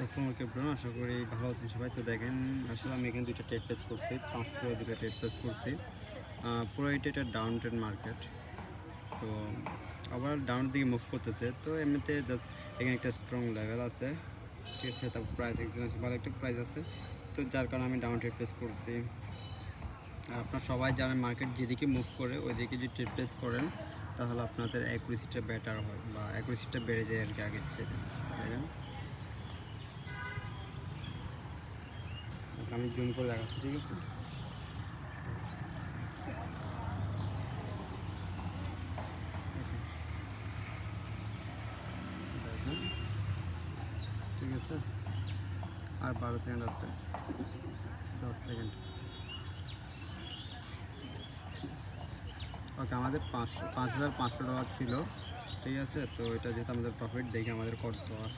আসসালামু আলাইকুম, আশা করি ভালো আছেন সবাই। তো দেখেন, আসলে আমি এখানে দুইটা ট্রেড প্লেস করছি, 500 দুইটা ট্রেড প্লেস করছি। পুরো এটা ডাউন ট্রেড মার্কেট। তো আবার ডাউনের দিকে মুভ করতেছে। তো এমনিতে জাস্ট এখানে একটা স্ট্রং লেভেল আছে, ঠিক আছে। তারপর প্রাইস এক্সিলেন্স ভালো একটা প্রাইস আছে, তো যার কারণে আমি ডাউন ট্রেড প্লেস করছি। আর আপনারা সবাই জানেন মার্কেট যেদিকে মুভ করে ওইদিকে যদি ট্রেড প্লেস করেন তাহলে আপনাদের অ্যাকুরেসিটা বেটার হয় বা অ্যাকুরেসিটা বেড়ে যায় আর কি আগের চেয়ে। দেখেন, আমি জুম করে দেখাচ্ছি, ঠিক আছে। দেখেন, ঠিক আছে। আর 12 সেকেন্ড আছে, 10 সেকেন্ড। ওকে, আমাদের $5,500 ছিল, ঠিক আছে। তো এটা যেহেতু আমাদের প্রফিট দেখে আমাদের কত